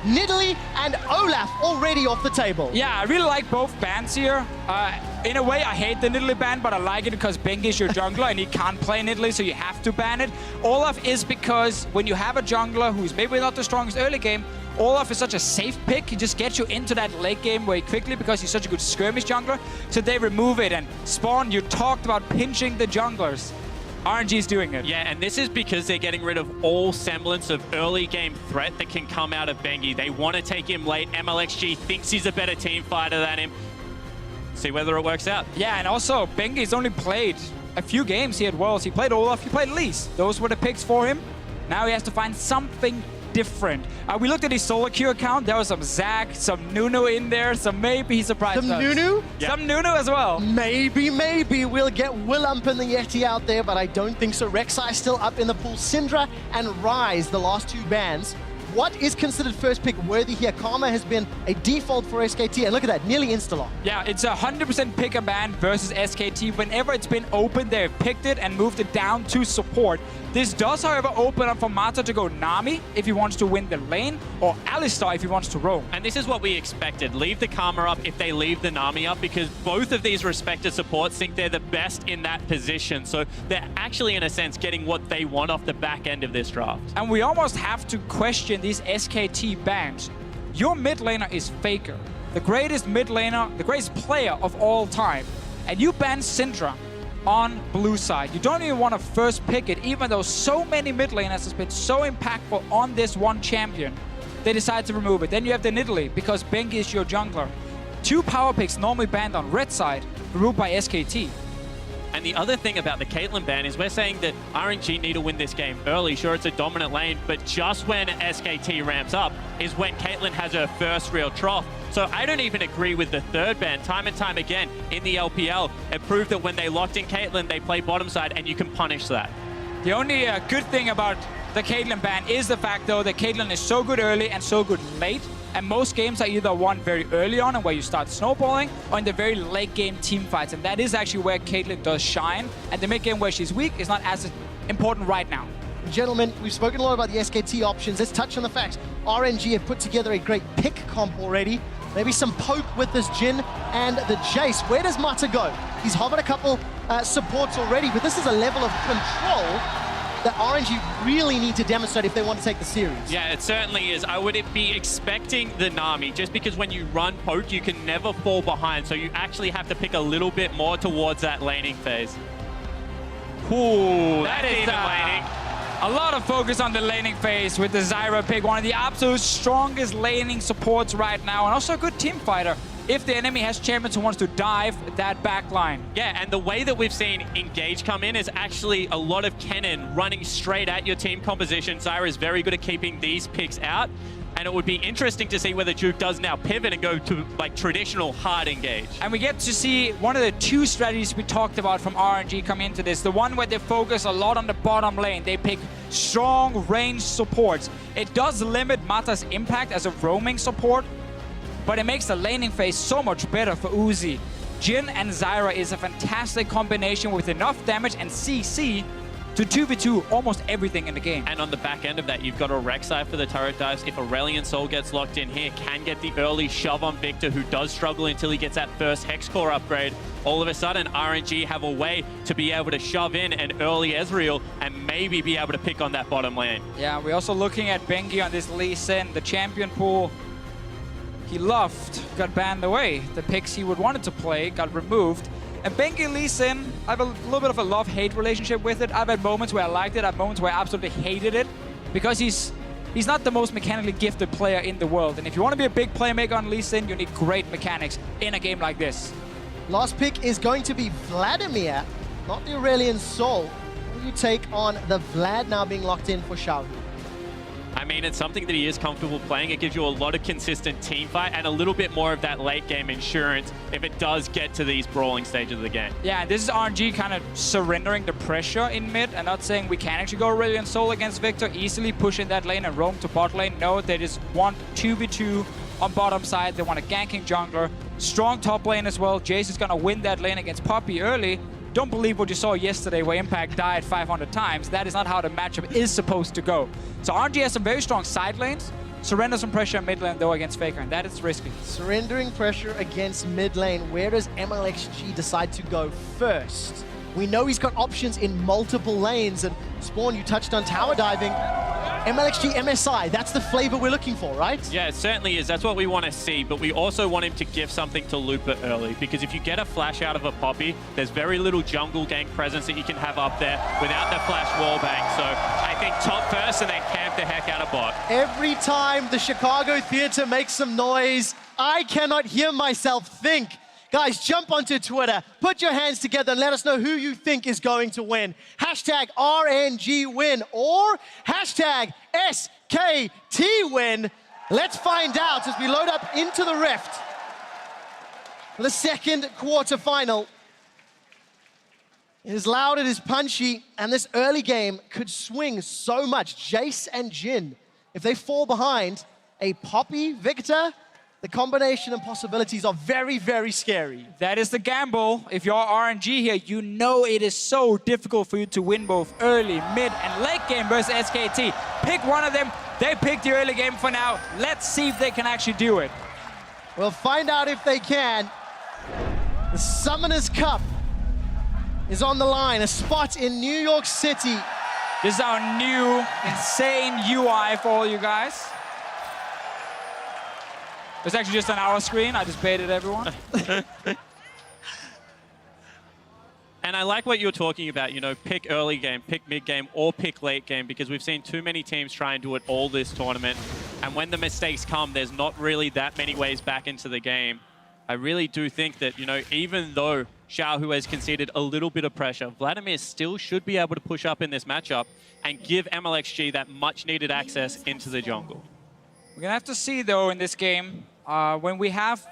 well. Nidalee and Olaf already off the table. Yeah, I really like both bans here. In a way, I hate the Nidalee ban, but I like it because Bengi is your jungler and he can't play Nidalee, so you have to ban it. Olaf is because when you have a jungler who's maybe not the strongest early game, Olaf is such a safe pick. He just gets you into that late game very quickly because he's such a good skirmish jungler. So they remove it. And Spawn, you talked about pinching the junglers. RNG is doing it. Yeah, and this is because they're getting rid of all semblance of early game threat that can come out of Bengi. They want to take him late. mlxg thinks he's a better team fighter than him. See whether it works out. Yeah, and also Bengi's only played a few games here at Worlds. He played Olaf, he played Lease. Those were the picks for him. Now he has to find something different. We looked at his solo queue account. There was some Zac, some Nunu in there, so maybe he surprised us. Some Nunu? Yeah. Some Nunu as well. Maybe we'll get Willump and the Yeti out there, but I don't think so. RekSai still up in the pool. Syndra and Ryze, the last two bans. What is considered first pick worthy here? Karma has been a default for SKT, and look at that, nearly insta-lock. Yeah, it's 100% pick a ban versus SKT. Whenever it's been open, they've picked it and moved it down to support. This does, however, open up for Mata to go Nami if he wants to win the lane, or Alistar if he wants to roam. And this is what we expected. Leave the Karma up if they leave the Nami up, because both of these respected supports think they're the best in that position. So they're actually, in a sense, getting what they want off the back end of this draft. And we almost have to question these SKT bans. Your mid laner is Faker, the greatest mid laner, the greatest player of all time. And you ban Syndra on blue side. You don't even want to first pick it, even though so many mid laners has been so impactful on this one champion. They decide to remove it. Then you have the Nidalee, because Bengi is your jungler. Two power picks normally banned on red side, removed by SKT. And the other thing about the Caitlyn ban is we're saying that RNG need to win this game early. Sure, it's a dominant lane, but just when SKT ramps up is when Caitlyn has her first real trough. So I don't even agree with the third ban. Time and time again in the LPL, it proved that when they locked in Caitlyn, they play bottom side, and you can punish that. The only good thing about the Caitlyn ban is the fact, though, that Caitlyn is so good early and so good late. And most games are either won very early on and where you start snowballing, or in the very late game team fights. And that is actually where Caitlyn does shine. And the mid game where she's weak is not as important right now. Gentlemen, we've spoken a lot about the SKT options. Let's touch on the fact RNG have put together a great pick comp already. Maybe some poke with this Jhin and the Jayce. Where does Mata go? He's hovered a couple supports already, but this is a level of control that RNG really need to demonstrate if they want to take the series. Yeah, it certainly is. I would be expecting the Nami, just because when you run poke, you can never fall behind, so you actually have to pick a little bit more towards that laning phase. Ooh, that is even laning. A lot of focus on the laning phase with the Zyra pick, one of the absolute strongest laning supports right now, and also a good team fighter if the enemy has champions who wants to dive that back line. Yeah, and the way that we've seen Engage come in is actually a lot of cannon running straight at your team composition. Zyra is very good at keeping these picks out, and it would be interesting to see whether Juke does now pivot and go to like traditional hard engage. And we get to see one of the two strategies we talked about from RNG come into this. The one where they focus a lot on the bottom lane. They pick strong range supports. It does limit Mata's impact as a roaming support, but it makes the laning phase so much better for Uzi. Jhin and Zyra is a fantastic combination with enough damage and CC to 2v2 almost everything in the game. And on the back end of that, you've got a RekSai for the turret dives. If Aurelion Sol gets locked in here, can get the early shove on Viktor, who does struggle until he gets that first Hex Core upgrade. All of a sudden, RNG have a way to be able to shove in an early Ezreal and maybe be able to pick on that bottom lane. Yeah, we're also looking at Bengi on this Lee Sin, the champion pool. He loved, got banned away. The picks he would wanted to play got removed. And Bengi Lee Sin, I have a little bit of a love-hate relationship with it. I've had moments where I liked it, I've moments where I absolutely hated it, because he's not the most mechanically gifted player in the world. And if you want to be a big playmaker on Lee Sin, you need great mechanics in a game like this. Last pick is going to be VLadimir, not the Aurelion Sol. What do you take on the Vlad now being locked in for xiohu? I mean, it's something that he is comfortable playing. It gives you a lot of consistent team fight and a little bit more of that late game insurance if it does get to these brawling stages of the game. Yeah, this is RNG kind of surrendering the pressure in mid and not saying we can actually go Aurelion Sol against Viktor, easily pushing that lane and roam to bot lane. No, they just want 2v2 on bottom side. They want a ganking jungler. Strong top lane as well. Jayce is going to win that lane against Poppy early. Don't believe what you saw yesterday where Impact died 500 times. That is not how the matchup is supposed to go. So RNG has some very strong side lanes. surrender some pressure mid lane though against Faker, and that is risky. Surrendering pressure against mid lane. Where does mlxg decide to go first? We know he's got options in multiple lanes, and Spawn, you touched on tower diving. mlxg MSI, that's the flavor we're looking for, right? Yeah, it certainly is. That's what we want to see, but we also want him to give something to Looper early, because if you get a flash out of a Poppy, there's very little jungle gank presence that you can have up there without the flash wallbang. So I think top first and then camp the heck out of bot. Every time the Chicago Theater makes some noise, I cannot hear myself think. Guys, jump onto Twitter, put your hands together and let us know who you think is going to win. Hashtag RNG win or hashtag SKT win. Let's find out as we load up into the Rift for the second quarterfinal. It is loud, it is punchy, and this early game could swing so much. Jayce and Jhin, if they fall behind, a Poppy, Viktor, the combination and possibilities are very, very scary. That is the gamble. If you're RNG here, you know it is so difficult for you to win both early, mid, and late game versus SKT. Pick one of them. They picked the early game for now. Let's see if they can actually do it. We'll find out if they can. The Summoners Cup is on the line, a spot in New York City. This is our new insane UI for all you guys. It's actually just on our screen. I just baited everyone. And I like what you're talking about, you know, pick early game, pick mid game, or pick late game, because we've seen too many teams try and do it all this tournament. And when the mistakes come, there's not really that many ways back into the game. I really do think that, you know, even though xiohu has conceded a little bit of pressure, VLadimir still should be able to push up in this matchup and give mlxg that much needed access into the jungle. We're gonna have to see though in this game, when we have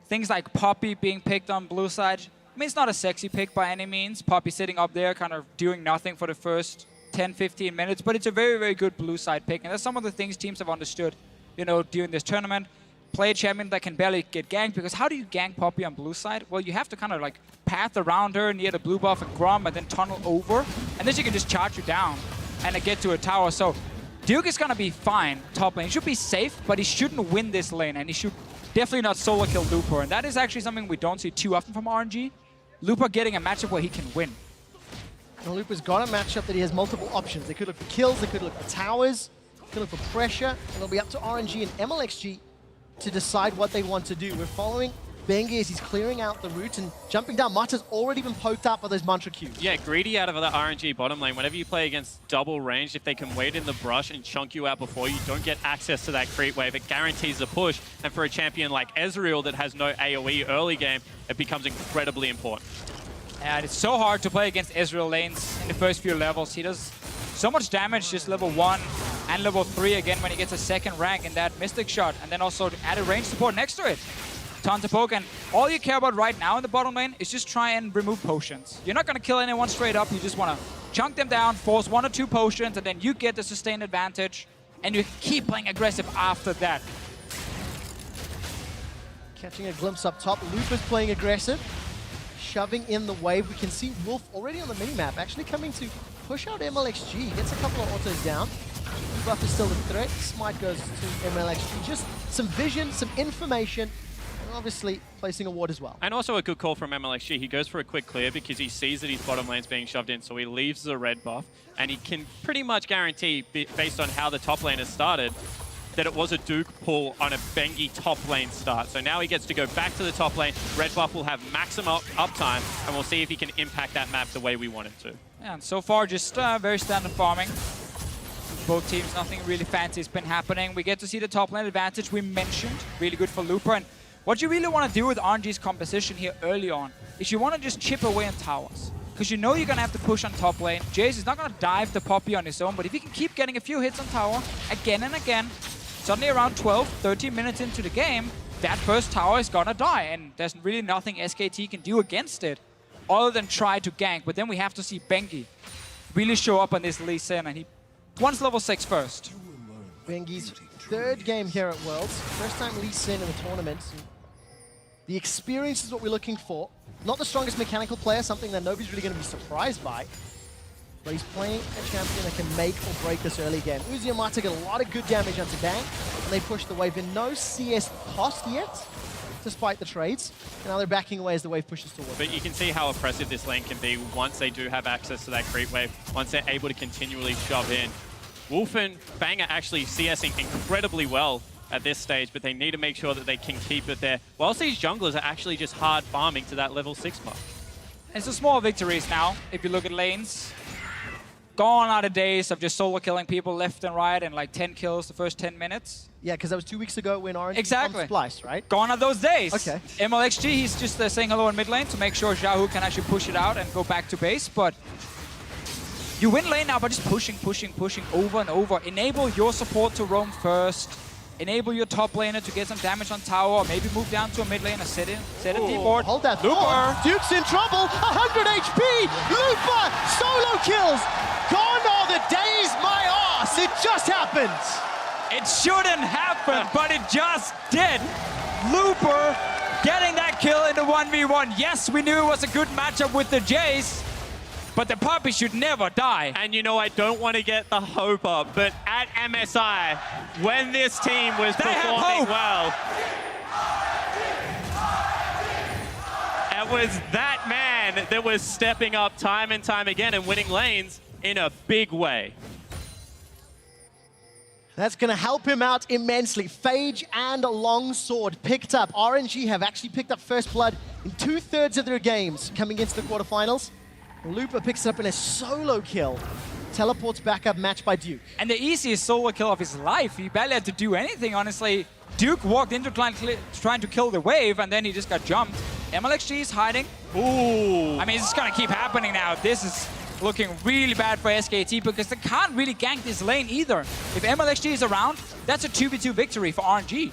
things like Poppy being picked on blue side. I mean, it's not a sexy pick by any means. Poppy sitting up there kind of doing nothing for the first 10-15 minutes, but it's a very, very good blue side pick. And that's some of the things teams have understood, you know, during this tournament. Play a champion that can barely get ganked, because how do you gank Poppy on blue side? Well, you have to kind of like path around her near the blue buff and Grom and then tunnel over. And then she can just charge you down and get to a tower. So Duke is going to be fine top lane. He should be safe, but he shouldn't win this lane, and he should definitely not solo kill Looper. And that is actually something we don't see too often from RNG. Looper getting a matchup where he can win. And Looper's got a matchup that he has multiple options. They could look for kills, they could look for towers, they could look for pressure, and it'll be up to RNG and mlxg to decide what they want to do. We're following Bengi as he's clearing out the route and jumping down. Mata's already been poked up by those mantra cubes. Yeah, greedy out of the RNG bottom lane. Whenever you play against double range, if they can wait in the brush and chunk you out before you don't get access to that creep wave, it guarantees the push. And for a champion like Ezreal that has no AoE early game, it becomes incredibly important. And it's so hard to play against Ezreal lanes in the first few levels. He does so much damage just level 1 and level 3 again when he gets a second rank in that Mystic Shot. And then also added range support next to it. Tons of poke, and all you care about right now in the bottom lane is just try and remove potions. You're not going to kill anyone straight up. You just want to chunk them down, force 1 or 2 potions, and then you get the sustained advantage. And you keep playing aggressive after that. Catching a glimpse up top. Looper's playing aggressive, shoving in the wave. We can see Wolf already on the minimap, actually coming to push out mlxg. Gets a couple of autos down. Buff is still a threat. Smite goes to mlxg. Just some vision, some information. Obviously placing a ward as well. And also a good call from mlxg. He goes for a quick clear because he sees that his bottom lane's being shoved in, so he leaves the red buff, and he can pretty much guarantee, based on how the top lane has started, that it was a Duke pull on a Bengi top lane start. So now he gets to go back to the top lane. Red buff will have maximum uptime, and we'll see if he can impact that map the way we want him to. Yeah, and so far just very standard farming. Both teams, nothing really fancy has been happening. We get to see the top lane advantage we mentioned. Really good for Looper. And what you really want to do with RNG's composition here early on is you want to just chip away on towers. Because you know you're going to have to push on top lane. Jayce is not going to dive the Poppy on his own, but if he can keep getting a few hits on tower again and again, suddenly around 12, 13 minutes into the game, that first tower is going to die. And there's really nothing SKT can do against it other than try to gank. But then we have to see Bengi really show up on this Lee Sin, and he wants level 6 first. Bengi's third game here at Worlds. First time Lee Sin in the tournament. The experience is what we're looking for. Not the strongest mechanical player, something that nobody's really going to be surprised by. But he's playing a champion that can make or break this early game. Uzi and Mata get a lot of good damage onto Bang. and they push the wave in. No CS cost yet, despite the trades. And now they're backing away as the wave pushes towards. But you can see how oppressive this lane can be once they do have access to that creep wave, once they're able to continually shove in. Wolf and Bang are actually CSing incredibly well at this stage, but they need to make sure that they can keep it there, whilst these junglers are actually just hard farming to that level 6 mark. It's a small victories now, if you look at lanes. Gone are the days of just solo killing people left and right and like 10 kills the first 10 minutes. Yeah, because that was 2 weeks ago when RNG exactly. Splice, right? Gone are those days. Okay. mlxg, he's just saying hello in mid lane to make sure xiohu can actually push it out and go back to base, but you win lane now by just pushing over and over. Enable your support to roam first. Enable your top laner to get some damage on tower, or maybe move down to a mid lane and set in deep board. Hold that Looper. thought. Duke's in trouble. 100 HP. Looper solo kills. Gone are the days, my ass. It just happened. It shouldn't happen, but it just did. Looper getting that kill in the 1v1. Yes, we knew it was a good matchup with the Jayce, but the puppy should never die. And you know, I don't want to get the hope up, but at MSI, when this team was performing well, it was that man that was stepping up time and time again and winning lanes in a big way. That's going to help him out immensely. Phage and Longsword picked up. RNG have actually picked up first blood in 2/3 of their games coming into the quarterfinals. Looper picks it up in a solo kill. Teleports back up, matched by Duke. And the easiest solo kill of his life. He barely had to do anything, honestly. Duke walked into trying to kill the wave, and then he just got jumped. mlxg is hiding. Ooh. I mean, it's gonna keep happening now. This is looking really bad for SKT because they can't really gank this lane either. If mlxg is around, that's a 2v2 victory for RNG.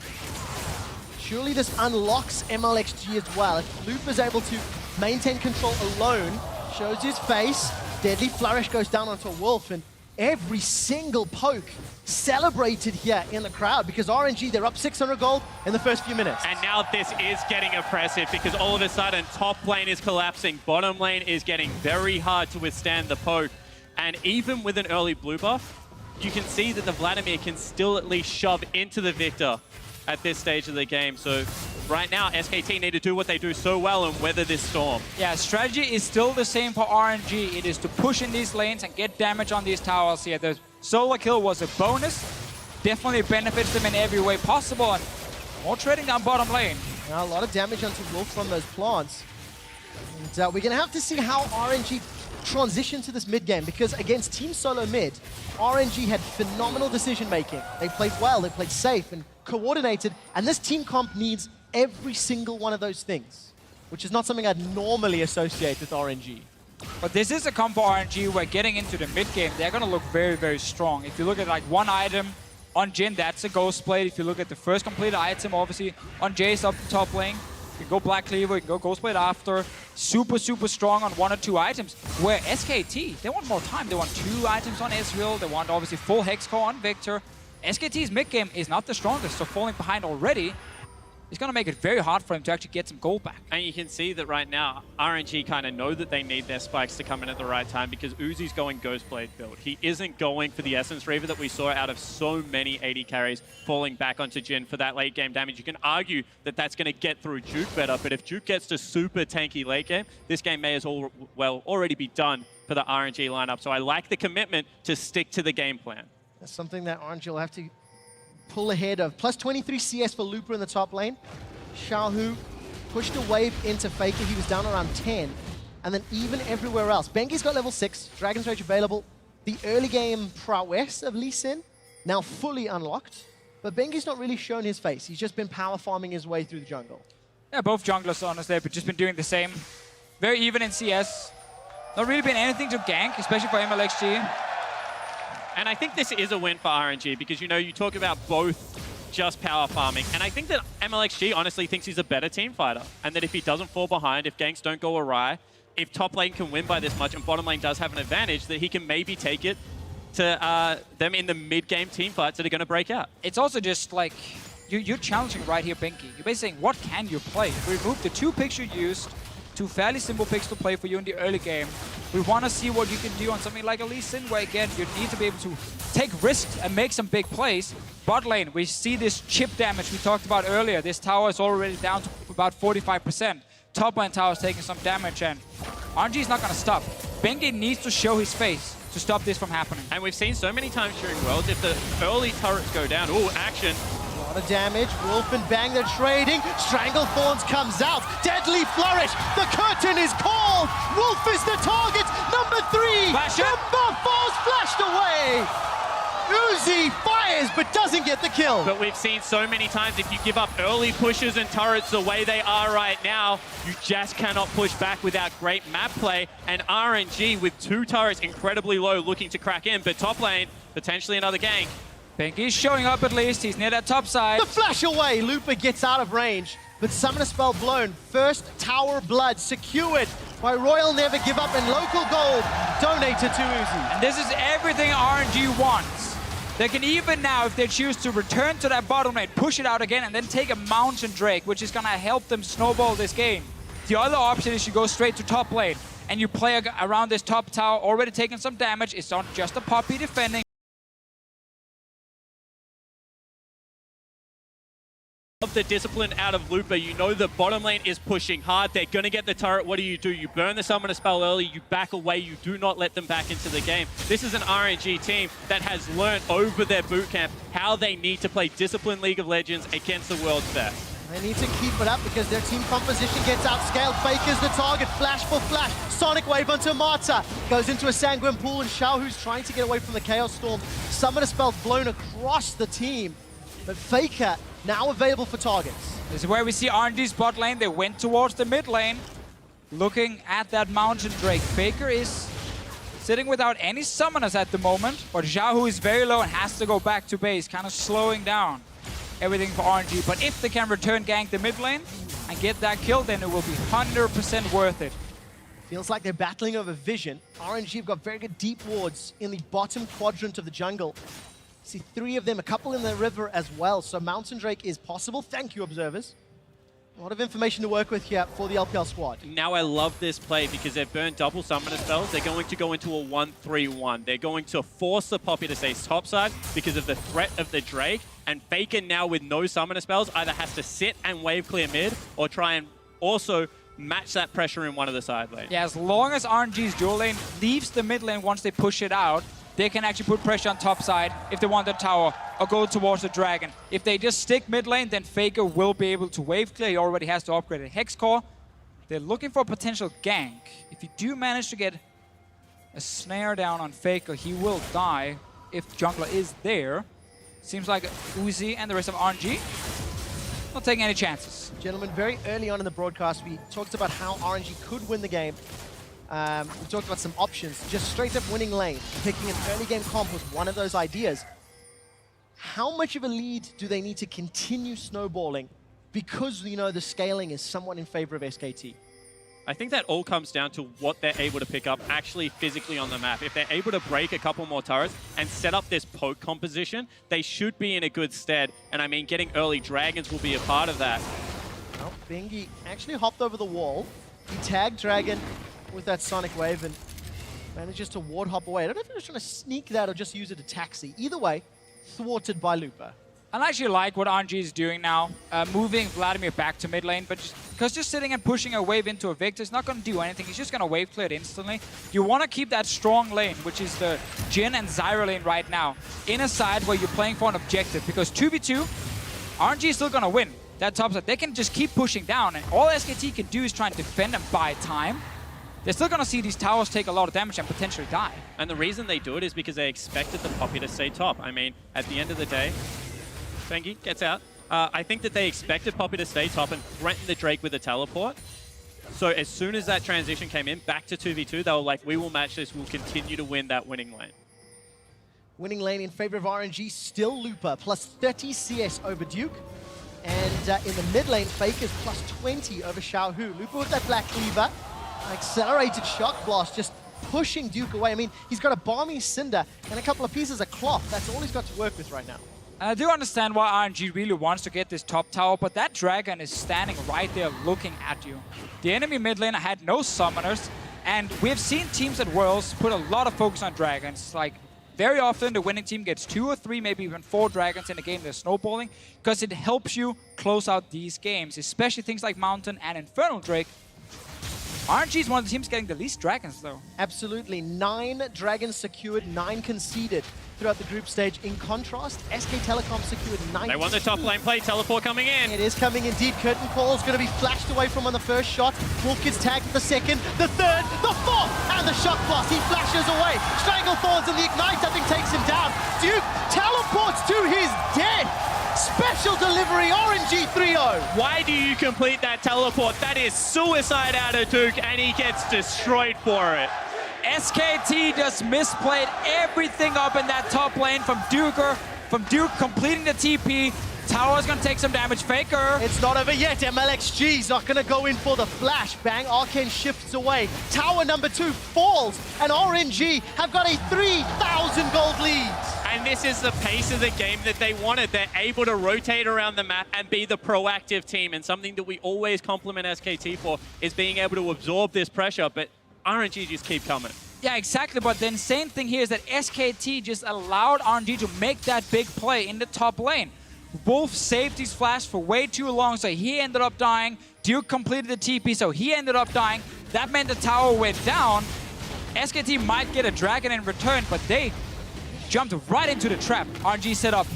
Surely this unlocks mlxg as well. If Looper's able to maintain control alone, shows his face, Deadly Flourish goes down onto a Wolf, and every single poke celebrated here in the crowd because RNG, they're up 600 gold in the first few minutes. And now this is getting oppressive because all of a sudden top lane is collapsing, bottom lane is getting very hard to withstand the poke. And even with an early blue buff, you can see that the VLadimir can still at least shove into the Viktor at this stage of the game. So right now, SKT need to do what they do so well and weather this storm. Yeah, strategy is still the same for RNG. It is to push in these lanes and get damage on these towers here. The solo kill was a bonus. Definitely benefits them in every way possible. And more trading down bottom lane. Now, a lot of damage onto Wolf from those plants. And we're going to have to see how RNG transition to this mid game because against Team Solo mid, RNG had phenomenal decision making. They played well, they played safe and coordinated, and this team comp needs every single one of those things, which is not something I'd normally associate with RNG. But this is a comp for RNG where getting into the mid game, they're going to look very, very strong. If you look at like one item on Jhin, that's a Ghost Blade. If you look at the first completed item, obviously on Jayce up the top lane, you can go Black Cleaver, you can go Ghost Blade after. Super, super strong on 1 or 2 items. Where SKT, they want more time. They want 2 items on Ezreal. They want obviously full Hex Core on Viktor. SKT's mid game is not the strongest, so falling behind already is going to make it very hard for him to actually get some gold back. And you can see that right now, RNG kind of know that they need their spikes to come in at the right time because Uzi's going Ghostblade build. He isn't going for the Essence Reaver that we saw out of so many AD carries falling back onto Jhin for that late game damage. You can argue that that's going to get through Duke better, but if Duke gets to super tanky late game, this game may as well already be done for the RNG lineup. So I like the commitment to stick to the game plan. That's something that RNG will have to pull ahead of. Plus 23 CS for Looper in the top lane. xiohu pushed a wave into Faker. He was down around 10. And then even everywhere else. Bengi's got level 6. Dragon's Rage available. The early game prowess of Lee Sin now fully unlocked. But Bengi's not really shown his face. He's just been power farming his way through the jungle. Yeah, both junglers, honestly, have just been doing the same. Very even in CS. Not really been anything to gank, especially for mlxg. And I think this is a win for RNG because, you know, you talk about both just power farming. And I think that mlxg honestly thinks he's a better team fighter. And that if he doesn't fall behind, if ganks don't go awry, if top lane can win by this much and bottom lane does have an advantage, that he can maybe take it to them in the mid-game team fights that are going to break out. It's also just like, you're challenging right here, Bengi. You're basically saying, what can you play? Remove the 2 picks you used, Two fairly simple picks to play for you in the early game. We want to see what you can do on something like a Lee Sin, where again, you need to be able to take risks and make some big plays. Bot lane, we see this chip damage we talked about earlier. This tower is already down to about 45%. Top lane tower is taking some damage, and RNG is not going to stop. Bengi needs to show his face to stop this from happening. And we've seen so many times during Worlds, if the early turrets go down, ooh, action. A lot of damage. Wolf and Bang, they're trading. Stranglethorns comes out. Deadly Flourish. The curtain is called. Wolf is the target. Number 3. Flash it. Number 4's flashed away. Uzi fires but doesn't get the kill. But we've seen so many times, if you give up early pushes and turrets the way they are right now, you just cannot push back without great map play. And RNG with 2 turrets incredibly low looking to crack in, but top lane, potentially another gank. Bengi's showing up at least. He's near that top side. The flash away. Looper gets out of range, but Summoner Spell blown. First Tower Blood secured by Royal Never Give Up, and local gold donated to Uzi. And this is everything RNG wants. They can even now, if they choose to return to that bottom lane, push it out again and then take a Mountain Drake, which is going to help them snowball this game. The other option is you go straight to top lane and you play around this top tower, already taking some damage. It's not just a Poppy defending. Of the discipline out of Looper, you know the bottom lane is pushing hard. They're going to get the turret. What do? You burn the Summoner Spell early, you back away, you do not let them back into the game. This is an RNG team that has learned over their bootcamp how they need to play disciplined League of Legends against the world's best. They need to keep it up because their team composition gets outscaled. Faker's the target, flash for flash. Sonic Wave onto Marta. Goes into a Sanguine Pool, and xiohu's trying to get away from the Chaos Storm. Summoner Spell blown across the team, but Faker now available for targets. This is where we see RNG's bot lane. They went towards the mid lane, looking at that Mountain Drake. Faker is sitting without any summoners at the moment, but xiohu is very low and has to go back to base, kind of slowing down everything for RNG. But if they can return gank the mid lane and get that kill, then it will be 100% worth it. Feels like they're battling over vision. RNG have got very good deep wards in the bottom quadrant of the jungle. See 3 of them, a couple in the river as well. So Mountain Drake is possible. Thank you, observers. A lot of information to work with here for the LPL squad. Now I love this play because they've burned double Summoner Spells. They're going to go into a 1-3-1. They're going to force the Poppy to stay topside because of the threat of the Drake. And Faker now with no Summoner Spells either has to sit and wave clear mid or try and also match that pressure in one of the side lanes. Yeah, as long as RNG's dual lane leaves the mid lane once they push it out, they can actually put pressure on top side if they want the tower or go towards the dragon. If they just stick mid lane, then Faker will be able to wave clear. He already has to upgrade a Hex Core. They're looking for a potential gank. If you do manage to get a snare down on Faker, he will die if jungler is there. Seems like Uzi and the rest of RNG not taking any chances. Gentlemen, very early on in the broadcast, we talked about how RNG could win the game. We talked about some options. Just straight up winning lane, picking an early game comp was one of those ideas. How much of a lead do they need to continue snowballing because, you know, the scaling is somewhat in favor of SKT? I think that all comes down to what they're able to pick up actually physically on the map. If they're able to break a couple more turrets and set up this poke composition, they should be in a good stead. And I mean, getting early dragons will be a part of that. Well, Bengi actually hopped over the wall. He tagged Dragon with that Sonic Wave and manages to ward hop away. I don't know if he was trying to sneak that or just use it to taxi. Either way, thwarted by Looper. I actually like what RNG is doing now, moving VLadimir back to mid lane, but just sitting and pushing a wave into a Viktor is not going to do anything. He's just going to wave clear it instantly. You want to keep that strong lane, which is the Jhin and Zyra lane right now, in a side where you're playing for an objective, because 2v2, RNG is still going to win. That top side, they can just keep pushing down, and all SKT can do is try and defend and buy time. They're still going to see these towers take a lot of damage and potentially die. And the reason they do it is because they expected the Poppy to stay top. I mean, at the end of the day, Bengi gets out. I think that they expected Poppy to stay top and threaten the Drake with a teleport. So as soon as that transition came in, back to 2v2, they were like, we will match this, we'll continue to win that winning lane. Winning lane in favor of RNG, still Looper, plus 30 CS over Duke. And in the mid lane, Faker's plus 20 over xiohu. Looper with that Black Cleaver, accelerated Shock Blast, just pushing Duke away. I mean, he's got a Balmy Cinder and a couple of pieces of cloth. That's all he's got to work with right now. And I do understand why RNG really wants to get this top tower, but that dragon is standing right there looking at you. The enemy mid laner had no summoners, and we've seen teams at Worlds put a lot of focus on dragons. Like, very often the winning team gets 2 or 3, maybe even 4 dragons in a game. They're snowballing, because it helps you close out these games, especially things like Mountain and Infernal Drake. RNG is one of the teams getting the least dragons, though. Absolutely. 9 dragons secured, 9 conceded throughout the group stage. In contrast, SK Telecom secured 9. They won the top lane play. Teleport coming in. It is coming indeed. Curtain Call is going to be flashed away from on the first shot. Wolf gets tagged with the second, the third, the fourth, and the shock blast. He flashes away. Strangle Thorns and the Ignite, I think, takes him down. Duke teleports to his death. Special delivery, RNG 3-0. Why do you complete that teleport? That is suicide out of Duke, and he gets destroyed for it. SKT just misplayed everything up in that top lane from Duke completing the TP. Tower's gonna take some damage. Faker. It's not over yet. mlxg's not gonna go in for the flash. Bang, Arcane shifts away. Tower number 2 falls, and RNG have got a 3,000 gold lead. And this is the pace of the game that they wanted. They're able to rotate around the map and be the proactive team. And something that we always compliment SKT for is being able to absorb this pressure. But RNG just keep coming. Yeah, exactly. But the insane thing here is that SKT just allowed RNG to make that big play in the top lane. Wolf saved his flash for way too long, so he ended up dying. Duke completed the TP, so he ended up dying. That meant the tower went down. SKT might get a dragon in return, but they jumped right into the trap RNG set up.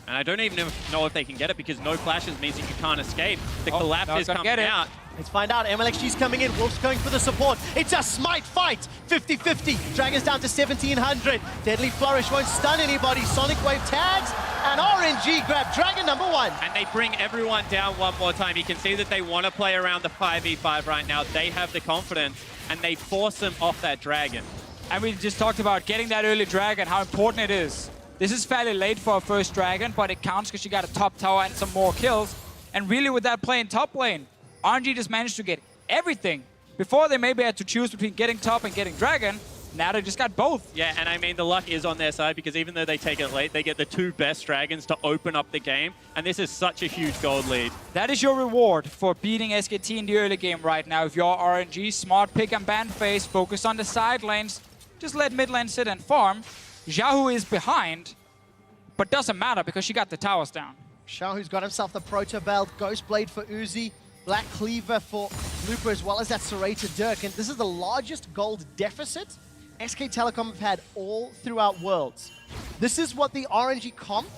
And I don't even know if they can get it, because no flashes means that you can't escape. The collapse is coming out. Let's find out. mlxg's coming in. Wolf's going for the support. It's a smite fight. 50-50. Dragons down to 1,700. Deadly Flourish won't stun anybody. Sonic Wave tags. And RNG grab dragon number 1. And they bring everyone down one more time. You can see that they want to play around the 5v5 right now. They have the confidence, and they force them off that dragon. And we just talked about getting that early dragon, how important it is. This is fairly late for a first dragon, but it counts because you got a top tower and some more kills. And really with that play in top lane, RNG just managed to get everything. Before they maybe had to choose between getting top and getting dragon, now they just got both. Yeah, and I mean, the luck is on their side, because even though they take it late, they get the 2 best dragons to open up the game, and this is such a huge gold lead. That is your reward for beating SKT in the early game right now. If you're RNG, smart pick and ban phase, focus on the side lanes, just let mid lane sit and farm. Xiohu is behind, but doesn't matter because she got the towers down. Xiohu's got himself the Proto Belt, Ghost Blade for Uzi, Black Cleaver for Looper, as well as that Serrated Dirk. And this is the largest gold deficit SK Telecom have had all throughout Worlds. This is what the RNG comp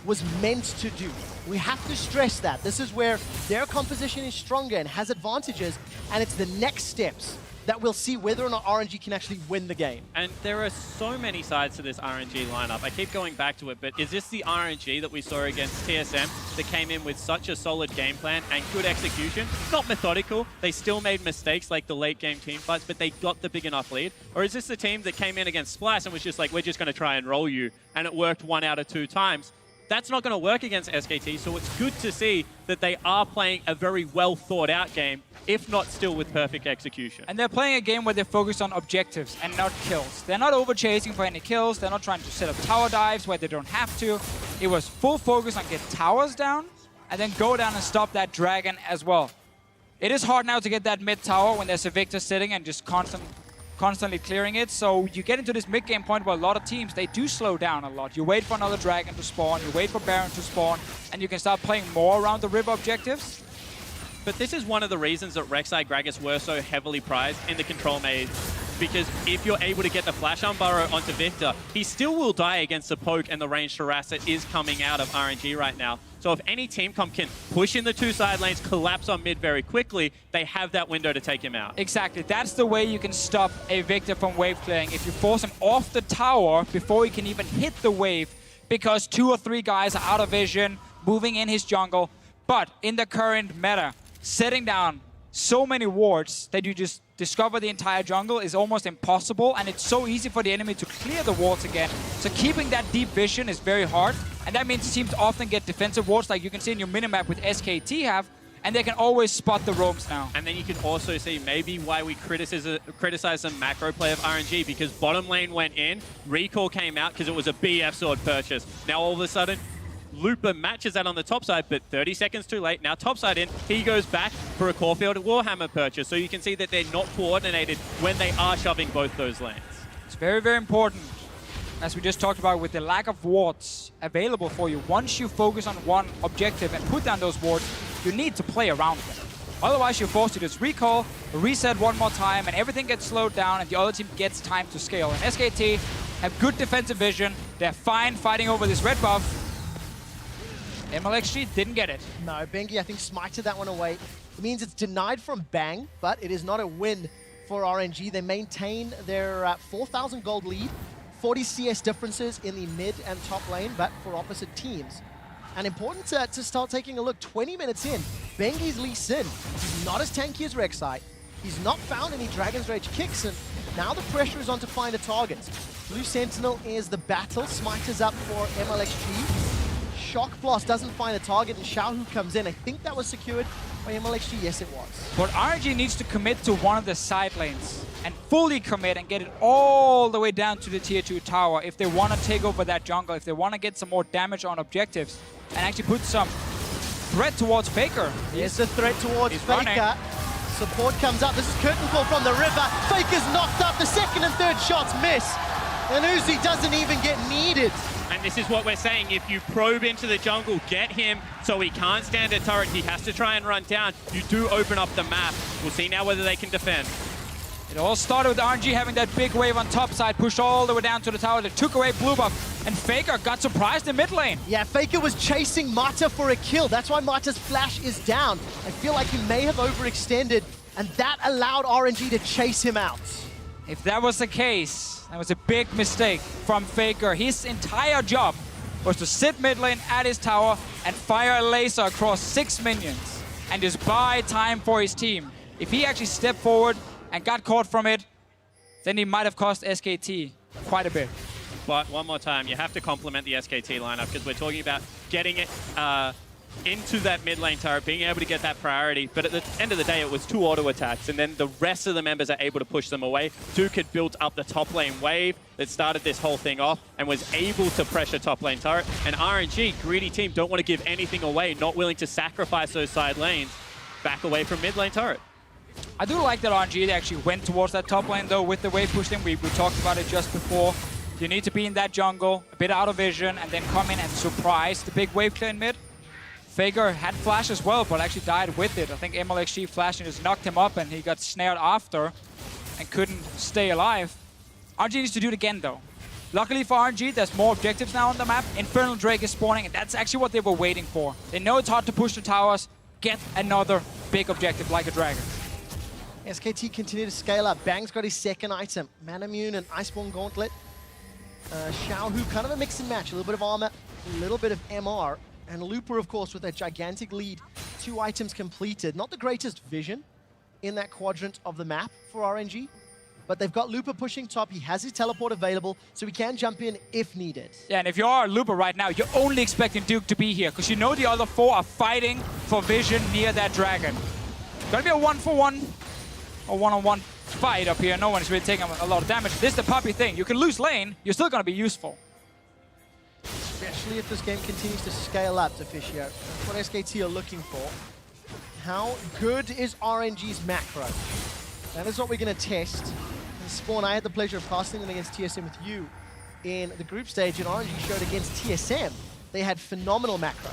was meant to do. We have to stress that. This is where their composition is stronger and has advantages, and it's the next steps that we'll see whether or not RNG can actually win the game. And there are so many sides to this RNG lineup. I keep going back to it, but is this the RNG that we saw against TSM that came in with such a solid game plan and good execution? Not methodical. They still made mistakes like the late game team fights, but they got the big enough lead. Or is this the team that came in against Splice and was just like, we're just going to try and roll you, and it worked 1 out of 2 times? That's not going to work against SKT, so it's good to see that they are playing a very well thought out game, if not still with perfect execution. And they're playing a game where they're focused on objectives and not kills. They're not over-chasing for any kills. They're not trying to set up tower dives where they don't have to. It was full focus on get towers down and then go down and stop that dragon as well. It is hard now to get that mid tower when there's a Viktor sitting and just constantly clearing it. So you get into this mid-game point where a lot of teams, they do slow down a lot. You wait for another dragon to spawn, you wait for Baron to spawn, and you can start playing more around the river objectives. But this is one of the reasons that RekSai Gragas were so heavily prized in the control maze. Because if you're able to get the flash on burrow onto Viktor, he still will die against the poke and the ranged harass that is coming out of RNG right now. So if any team comp can push in the 2 side lanes, collapse on mid very quickly, they have that window to take him out. Exactly. That's the way you can stop a Viktor from wave clearing. If you force him off the tower before he can even hit the wave, because 2 or 3 guys are out of vision, moving in his jungle. But in the current meta, setting down so many wards that you just discover the entire jungle is almost impossible, and it's so easy for the enemy to clear the wards again. So keeping that deep vision is very hard, and that means teams often get defensive wards like you can see in your minimap with SKT have, and they can always spot the roams now. And then you can also see maybe why we criticize the macro play of RNG, because bottom lane went in, recall came out because it was a BF sword purchase. Now all of a sudden, Looper matches that on the top side, but 30 seconds too late. Now top side in, he goes back for a Caulfield Warhammer purchase. So you can see that they're not coordinated when they are shoving both those lanes. It's very, very important, as we just talked about, with the lack of wards available for you. Once you focus on one objective and put down those wards, you need to play around them. Otherwise, you're forced to just recall, reset one more time, and everything gets slowed down, and the other team gets time to scale. And SKT have good defensive vision. They're fine fighting over this red buff. mlxg didn't get it. No, Bengi, I think, smited that one away. It means it's denied from Bang, but it is not a win for RNG. They maintain their 4,000 gold lead, 40 CS differences in the mid and top lane, but for opposite teams. And important to start taking a look, 20 minutes in, Bengi's Lee Sin. He's not as tanky as RekSai. He's not found any Dragon's Rage kicks, and now the pressure is on to find a target. Blue Sentinel is the battle. Smite is up for mlxg. Shock Blast doesn't find a target, and xiohu comes in. I think that was secured by mlxg. Yes, it was. But RNG needs to commit to one of the side lanes and fully commit and get it all the way down to the tier 2 tower if they want to take over that jungle, if they want to get some more damage on objectives and actually put some threat towards Faker. Here's the threat towards Faker. Running. Support comes up. This is curtain call from the river. Faker's knocked up. The second and third shots miss. And Uzi doesn't even get needed. And this is what we're saying. If you probe into the jungle, get him so he can't stand a turret. He has to try and run down. You do open up the map. We'll see now whether they can defend. It all started with RNG having that big wave on top side, pushed all the way down to the tower. They took away blue buff, and Faker got surprised in mid lane. Yeah, Faker was chasing Mata for a kill. That's why Mata's flash is down. I feel like he may have overextended, and that allowed RNG to chase him out. If that was the case, that was a big mistake from Faker. His entire job was to sit mid lane at his tower and fire a laser across 6 minions and just buy time for his team. If he actually stepped forward and got caught from it, then he might have cost SKT quite a bit. But one more time, you have to compliment the SKT lineup because we're talking about getting it into that mid lane turret, being able to get that priority. But at the end of the day, it was 2 auto attacks, and then the rest of the members are able to push them away. Duke had built up the top lane wave that started this whole thing off and was able to pressure top lane turret. And RNG, greedy team, don't want to give anything away, not willing to sacrifice those side lanes, back away from mid lane turret. I do like that RNG actually went towards that top lane though with the wave push thing. We talked about it just before. You need to be in that jungle, a bit out of vision, and then come in and surprise the big wave clear in mid. Faker had flash as well, but actually died with it. I think mlxg flashed and just knocked him up, and he got snared after and couldn't stay alive. RNG needs to do it again though. Luckily for RNG, there's more objectives now on the map. Infernal Drake is spawning, and that's actually what they were waiting for. They know it's hard to push the towers. Get another big objective like a dragon. SKT continue to scale up. Bang's got his second item. Manamune and Iceborne Gauntlet. xiohu, kind of a mix and match. A little bit of armor, a little bit of MR. And Looper, of course, with a gigantic lead. 2 items completed. Not the greatest vision in that quadrant of the map for RNG. But they've got Looper pushing top. He has his teleport available, so he can jump in if needed. Yeah, and if you are Looper right now, you're only expecting Duke to be here, because you know the other 4 are fighting for vision near that dragon. Gonna be a 1-for-1 or 1-on-1 fight up here. No one is really taking a lot of damage. This is the puppy thing. You can lose lane, you're still gonna be useful. Especially if this game continues to scale up, Deficio. That's what SKT are looking for. How good is RNG's macro? That is what we're going to test. And Spawn, I had the pleasure of casting them against TSM with you in the group stage, and RNG showed against TSM. They had phenomenal macro.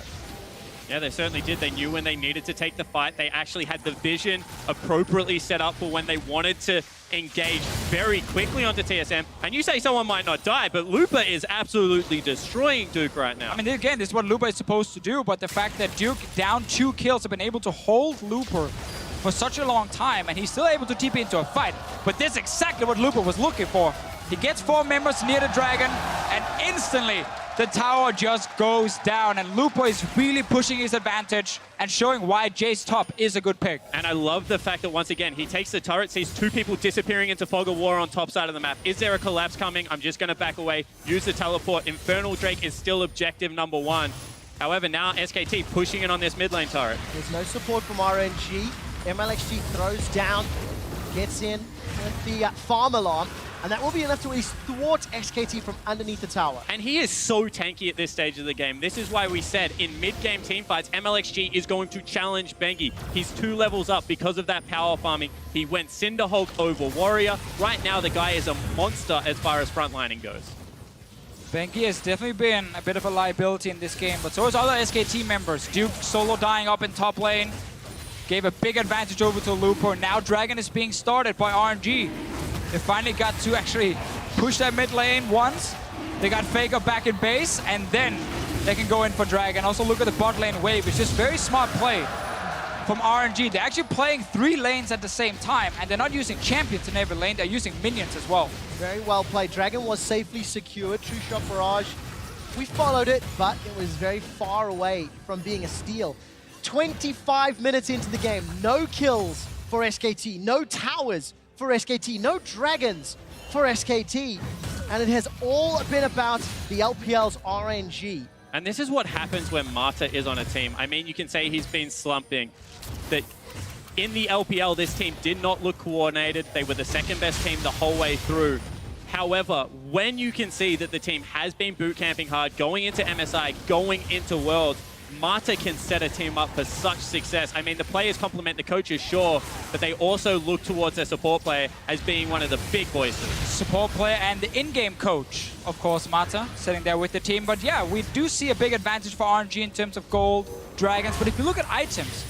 Yeah, they certainly did. They knew when they needed to take the fight. They actually had the vision appropriately set up for when they wanted to engage very quickly onto TSM. And you say someone might not die, but Looper is absolutely destroying Duke right now. I mean, again, this is what Looper is supposed to do, but the fact that Duke, down 2 kills, have been able to hold Looper for such a long time, and he's still able to TP into a fight. But this is exactly what Looper was looking for. He gets 4 members near the dragon, and instantly the tower just goes down, and Looper is really pushing his advantage and showing why Jayce top is a good pick. And I love the fact that once again, he takes the turret, sees 2 people disappearing into Fog of War on top side of the map. Is there a collapse coming? I'm just going to back away, use the teleport. Infernal Drake is still objective number 1. However, now SKT pushing in on this mid lane turret. There's no support from RNG. mlxg throws down, gets in with the farm alarm. and that will be enough to at least thwart SKT from underneath the tower. And he is so tanky at this stage of the game. This is why we said in mid-game teamfights, mlxg is going to challenge Bengi. He's 2 levels up because of that power farming. He went Cinderhulk over Warrior. Right now, the guy is a monster as far as frontlining goes. Bengi has definitely been a bit of a liability in this game, but so is other SKT members. Duke solo dying up in top lane. Gave a big advantage over to Lupo. Now Dragon is being started by RNG. They finally got to actually push that mid lane once. They got Faker back in base, and then they can go in for Dragon. Also look at the bot lane wave. It's just very smart play from RNG. They're actually playing 3 lanes at the same time, and they're not using champions in every lane. They're using minions as well. Very well played. Dragon was safely secured. True shot barrage. We followed it, but it was very far away from being a steal. 25 minutes into the game, no kills for SKT, no towers for SKT, no dragons for SKT, and it has all been about the LPL's RNG. And this is what happens when Mata is on a team. I mean, you can say he's been slumping. That in the LPL, this team did not look coordinated. They were the 2nd best team the whole way through. However, when you can see that the team has been boot camping hard, going into MSI, going into Worlds, Mata can set a team up for such success. I mean, the players compliment the coaches, sure, but they also look towards their support player as being one of the big voices. Support player and the in-game coach, of course, Mata, sitting there with the team. But yeah, we do see a big advantage for RNG in terms of gold, dragons. But if you look at items,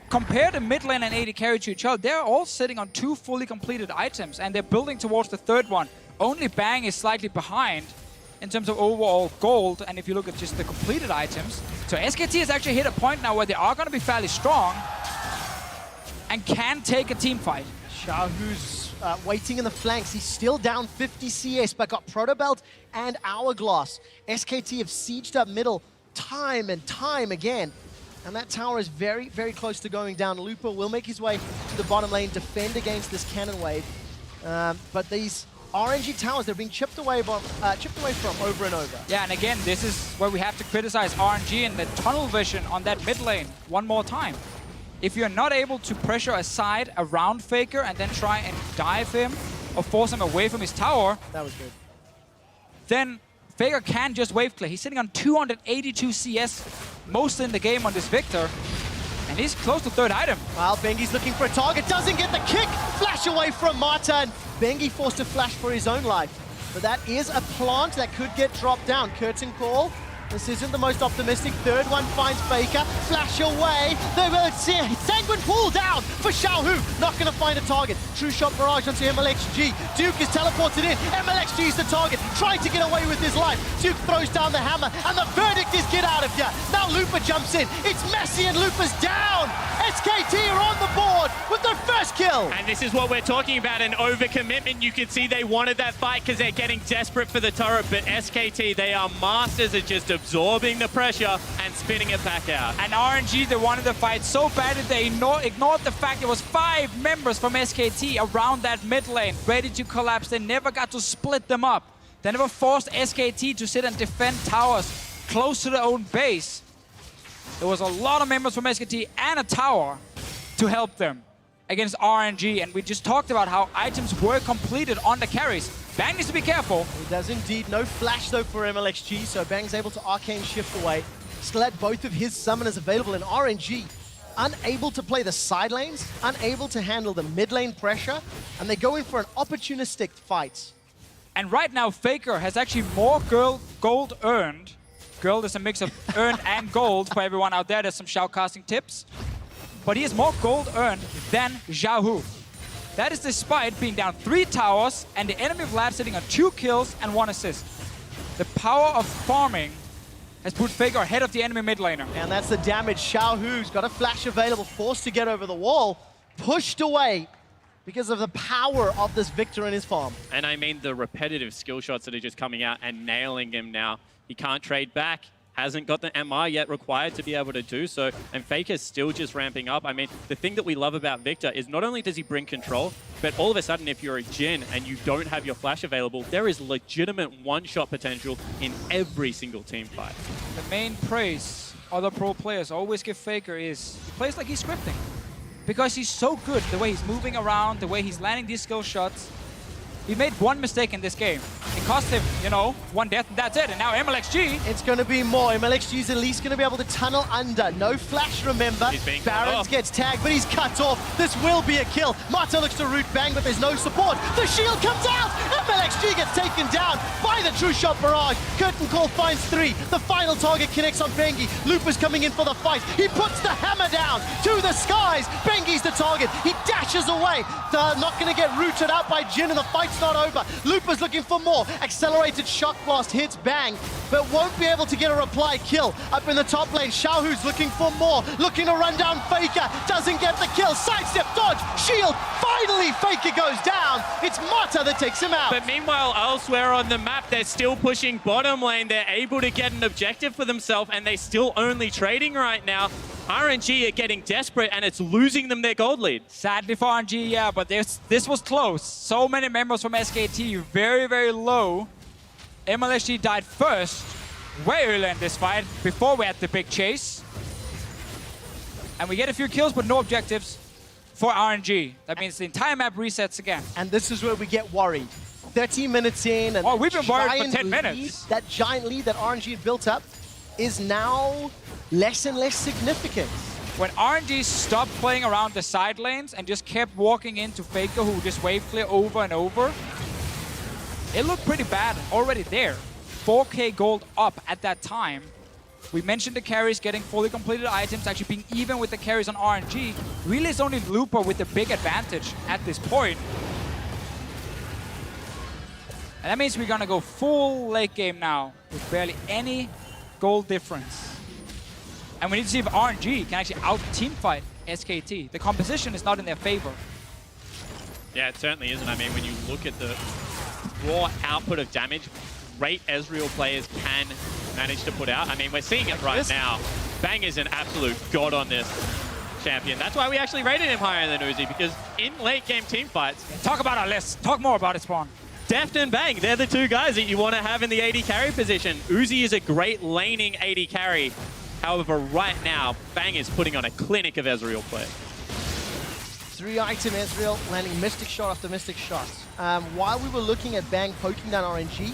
compare the mid lane and AD carry to each other, they're all sitting on 2 fully completed items, and they're building towards the 3rd one. Only Bang is slightly behind in terms of overall gold, and if you look at just the completed items. So SKT has actually hit a point now where they are going to be fairly strong and can take a team fight. xiohu's waiting in the flanks. He's still down 50 CS, but got Proto Belt and Hourglass. SKT have sieged up middle time and time again. And that tower is very, very close to going down. Lupo will make his way to the bottom lane, defend against this cannon wave. But these RNG towers, they're being chipped away from over and over. Yeah, and again, this is where we have to criticize RNG and the tunnel vision on that mid lane one more time. If you're not able to pressure aside around Faker and then try and dive him or force him away from his tower, that was good. Then Faker can just wave clear. He's sitting on 282 CS most in the game on this Viktor, and he's close to 3rd item. Well, Bengi's looking for a target, doesn't get the kick. Flash away from Mata, and Bengi forced to flash for his own life. But that is a plant that could get dropped down. Curtain call. This isn't the most optimistic. 3rd one finds Faker. Flash away. Sanguine pull down for xiohu. Not going to find a target. True shot barrage onto mlxg. Duke is teleported in. mlxg is the target. Trying to get away with his life. Duke throws down the hammer. And the verdict is get out of here. Now Lupa jumps in. It's messy and Lupa's down. SKT are on the board with their 1st kill. And this is what we're talking about, an overcommitment. You can see they wanted that fight because they're getting desperate for the turret. But SKT, they are masters at just absorbing the pressure and spinning it back out. And RNG, they wanted the fight so bad that they ignored the fact there was 5 members from SKT around that mid lane, ready to collapse. They never got to split them up. They never forced SKT to sit and defend towers close to their own base. There was a lot of members from SKT and a tower to help them against RNG. And we just talked about how items were completed on the carries. Bang needs to be careful. He does indeed. No flash though for mlxg, so Bang's able to arcane shift away. Still had both of his summoners available, in RNG unable to play the side lanes, unable to handle the mid lane pressure, and they go in for an opportunistic fight. And right now, Faker has actually more gold earned. Gold is a mix of earned and gold for everyone out there. There's some shoutcasting tips. But he has more gold earned than xiohu. That is despite being down 3 towers and the enemy Vlad sitting on 2 kills and 1 assist. The power of farming has put Faker ahead of the enemy mid laner. And that's the damage. xiohu's got a flash available, forced to get over the wall, pushed away because of the power of this Viktor in his farm. And I mean the repetitive skill shots that are just coming out and nailing him now. He can't trade back. Hasn't got the MR yet required to be able to do so, and Faker's still just ramping up. I mean, the thing that we love about Viktor is not only does he bring control, but all of a sudden, if you're a Jhin and you don't have your flash available, there is legitimate one-shot potential in every single team fight. The main praise other pro players always give Faker is he plays like he's scripting. Because he's so good, the way he's moving around, the way he's landing these skill shots. He made one mistake in this game. It cost him, you know, one death, and that's it. And now mlxg. It's going to be more. mlxg is at least going to be able to tunnel under. No flash, remember. Barons gets tagged, but he's cut off. This will be a kill. Mata looks to root bang, but there's no support. The shield comes out. mlxg gets taken down by the True Shot Barrage. Curtain Call finds 3. The final target connects on Bengi. Looper's coming in for the fight. He puts the hammer down to the skies. Bengi's the target. He dashes away. They're not going to get rooted out by Jhin, and the fight's not over. Looper's looking for more. Accelerated Shock Blast hits Bang, but won't be able to get a reply kill. Up in the top lane, xiohu's looking for more. Looking to run down Faker. Doesn't get the kill. Sidestep, dodge, shield. Finally, Faker goes down. It's Mata that takes him out. But meanwhile, elsewhere on the map, they're still pushing bottom lane. They're able to get an objective for themselves, and they're still only trading right now. RNG are getting desperate, and it's losing them their gold lead. Sadly for RNG, yeah, but this was close. So many members from SKT, very, very low. mlxg died first, way earlier in this fight, before we had the big chase. And we get a few kills, but no objectives for RNG. That means the entire map resets again. And this is where we get worried. 30 minutes in, and we've been worried for 10 minutes. That giant lead that RNG had built up is now less and less significant. When RNG stopped playing around the side lanes and just kept walking into Faker, who just wave clear over and over, it looked pretty bad already there. 4k gold up at that time. We mentioned the carries getting fully completed items, actually being even with the carries on RNG. Really, it's only Looper with the big advantage at this point. And that means we're gonna go full late game now with barely any gold difference. And we need to see if RNG can actually out-teamfight SKT. The composition is not in their favor. Yeah, it certainly isn't. I mean, when you look at the raw output of damage, great Ezreal players can manage to put out. I mean, we're seeing it right now. Bang is an absolute god on this champion. That's why we actually rated him higher than Uzi, because in late game team fights... Talk about our list. Talk more about it, Spawn. Deft and Bang, they're the two guys that you want to have in the AD carry position. Uzi is a great laning AD carry. However, right now, Bang is putting on a clinic of Ezreal play. 3-item Ezreal landing Mystic Shot after Mystic Shot. While we were looking at Bang poking down RNG,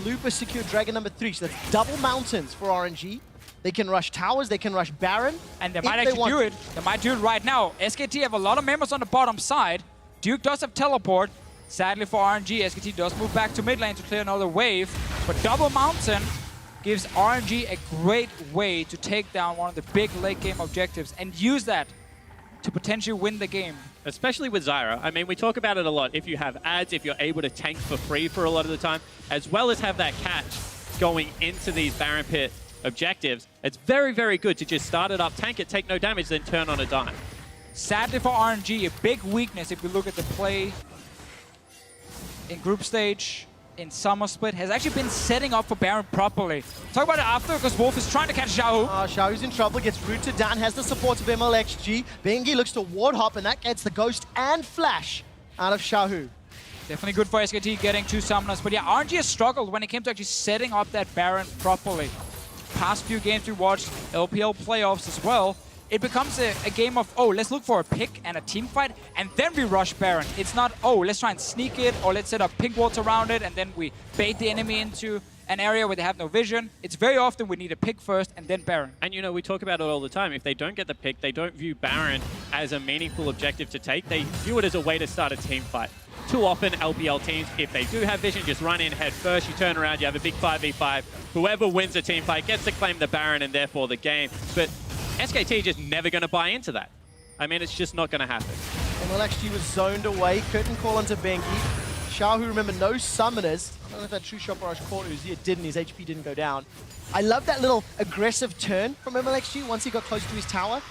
Looper secured Dragon number 3, so that's double mountains for RNG. They can rush towers, they can rush Baron. And they might actually do it. They might do it right now. SKT have a lot of members on the bottom side. Duke does have teleport. Sadly for RNG, SKT does move back to mid lane to clear another wave. But double mountain gives RNG a great way to take down one of the big late game objectives and use that to potentially win the game. Especially with Zyra. I mean, we talk about it a lot. If you have ads, if you're able to tank for free for a lot of the time, as well as have that catch going into these Baron Pit objectives, it's very, very good to just start it up, tank it, take no damage, then turn on a dime. Sadly for RNG, a big weakness if you look at the play in group stage, in summer split, has actually been setting up for Baron properly. Talk about it after, because Wolf is trying to catch xiohu. xiohu's in trouble, gets rooted down, has the support of mlxg. Bengi looks to ward hop, and that gets the Ghost and Flash out of xiohu. Definitely good for SKT getting 2 summoners, but yeah, RNG has struggled when it came to actually setting up that Baron properly. Past few games we watched, LPL playoffs as well, it becomes a game of, oh, let's look for a pick and a team fight, and then we rush Baron. It's not, oh, let's try and sneak it, or let's set up pink walls around it, and then we bait the enemy into an area where they have no vision. It's very often we need a pick first, and then Baron. And, you know, we talk about it all the time. If they don't get the pick, they don't view Baron as a meaningful objective to take. They view it as a way to start a team fight. Too often, LPL teams, if they do have vision, just run in head first, you turn around, you have a big 5v5. Whoever wins the team fight gets to claim the Baron and therefore the game. But SKT just never going to buy into that. I mean, it's just not going to happen. mlxg was zoned away. Curtain Call onto Bengi. xiohu, remember, no summoners. I don't know if that True Shot Barrage caught Uzi. It didn't. His HP didn't go down. I love that little aggressive turn from mlxg once he got close to his tower.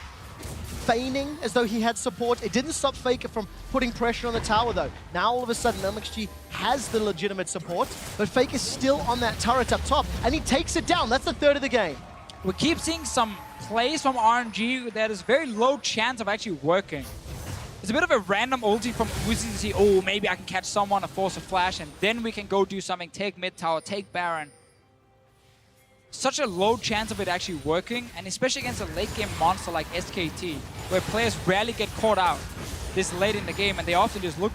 Feigning as though he had support. It didn't stop Faker from putting pressure on the tower, though. Now, all of a sudden, mlxg has the legitimate support, but Faker's still on that turret up top, and he takes it down. That's the third of the game. We keep seeing some plays from RNG that is very low chance of actually working. It's a bit of a random ulti from Uzi to see, oh, maybe I can catch someone, a force of flash, and then we can go do something, take mid tower, take Baron. Such a low chance of it actually working, and especially against a late game monster like SKT, where players rarely get caught out this late in the game, and they often just look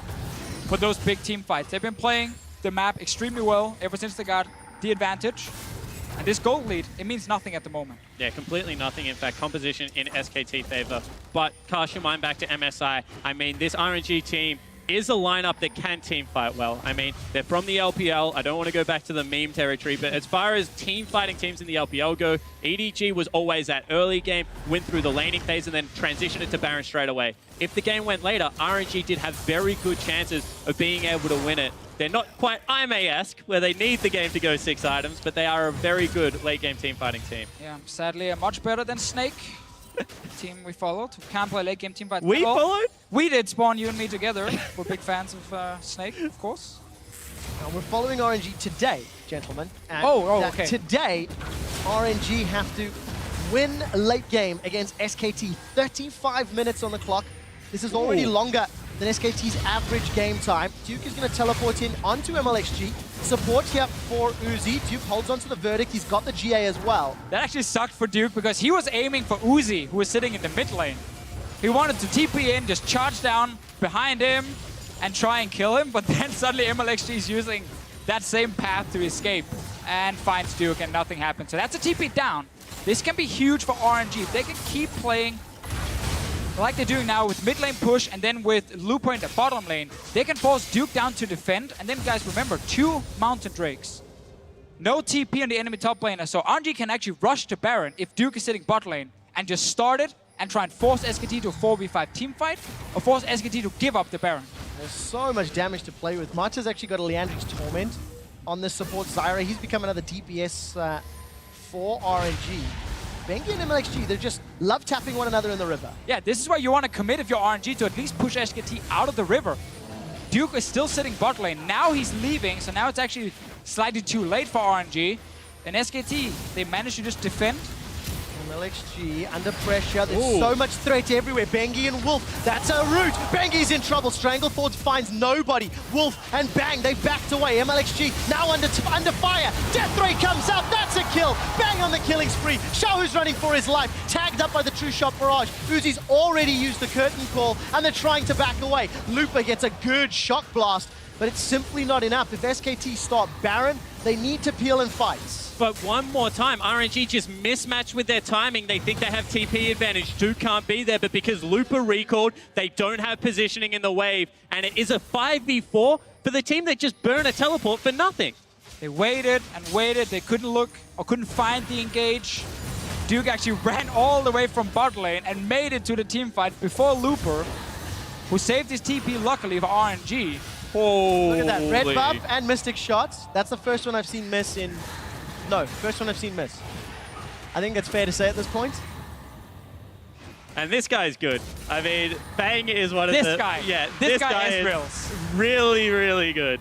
for those big team fights. They've been playing the map extremely well ever since they got the advantage. And this gold lead, it means nothing at the moment. Yeah, completely nothing. In fact, composition in SKT favor. But cast your mind back to MSI. I mean, this RNG team is a lineup that can team fight well. I mean, they're from the LPL. I don't want to go back to the meme territory, but as far as team fighting teams in the LPL go, EDG was always that early game, went through the laning phase, and then transitioned it to Baron straight away. If the game went later, RNG did have very good chances of being able to win it. They're not quite IMA-esque, where they need the game to go 6 items, but they are a very good late-game team-fighting team. Yeah, sadly, much better than Snake. Team we followed. We can't play late-game team fight. We followed? We did, Spawn, you and me together. We're big fans of Snake, of course. And we're following RNG today, gentlemen. And okay. Today, RNG have to win a late game against SKT. 35 minutes on the clock. This is already longer than SKT's average game time. Duke is going to teleport in onto mlxg. Support here for Uzi. Duke holds onto the verdict. He's got the GA as well. That actually sucked for Duke because he was aiming for Uzi, who was sitting in the mid lane. He wanted to TP in, just charge down behind him and try and kill him, but then suddenly mlxg is using that same path to escape and finds Duke and nothing happens. So that's a TP down. This can be huge for RNG. If they can keep playing like they're doing now with mid lane push and then with Lupo in the bottom lane, they can force Duke down to defend. And then guys, remember, 2 Mountain Drakes. No TP on the enemy top laner, so RNG can actually rush to Baron if Duke is sitting bot lane and just start it and try and force SKT to a 4v5 team fight or force SKT to give up the Baron. There's so much damage to play with. Mata's actually got a Leandri's Torment on this support. Zyra, he's become another DPS for RNG. Bengi and mlxg, they just love tapping one another in the river. Yeah, this is where you want to commit if you're RNG to at least push SKT out of the river. Duke is still sitting bot lane. Now he's leaving, so now it's actually slightly too late for RNG. And SKT, they managed to just defend. mlxg under pressure. There's so much threat everywhere. Bengi and Wolf, that's a root. Bengi's in trouble. Stranglethorn finds nobody. Wolf and bang, they backed away. mlxg now under fire. Death Ray comes out. That's a kill. Bang on the killing spree. xiohu's running for his life. Tagged up by the True Shot barrage. Uzi's already used the curtain call and they're trying to back away. Lupa gets a good shock blast, but it's simply not enough. If SKT start Baron, they need to peel and fight. But one more time, RNG just mismatched with their timing. They think they have TP advantage. Duke can't be there, but because Lupa recalled, they don't have positioning in the wave. And it is a 5v4 for the team that just burned a teleport for nothing. They waited and waited. They couldn't look or couldn't find the engage. Duke actually ran all the way from bot lane and made it to the team fight before Looper, who saved his TP luckily for RNG. Look at that, red buff and mystic shots. That's the first one I've seen miss in... No, first one I've seen miss. I think that's fair to say at this point. And this guy's good. I mean, Bang is one of this guy. Yeah, this guy is Ezreal. really, really good.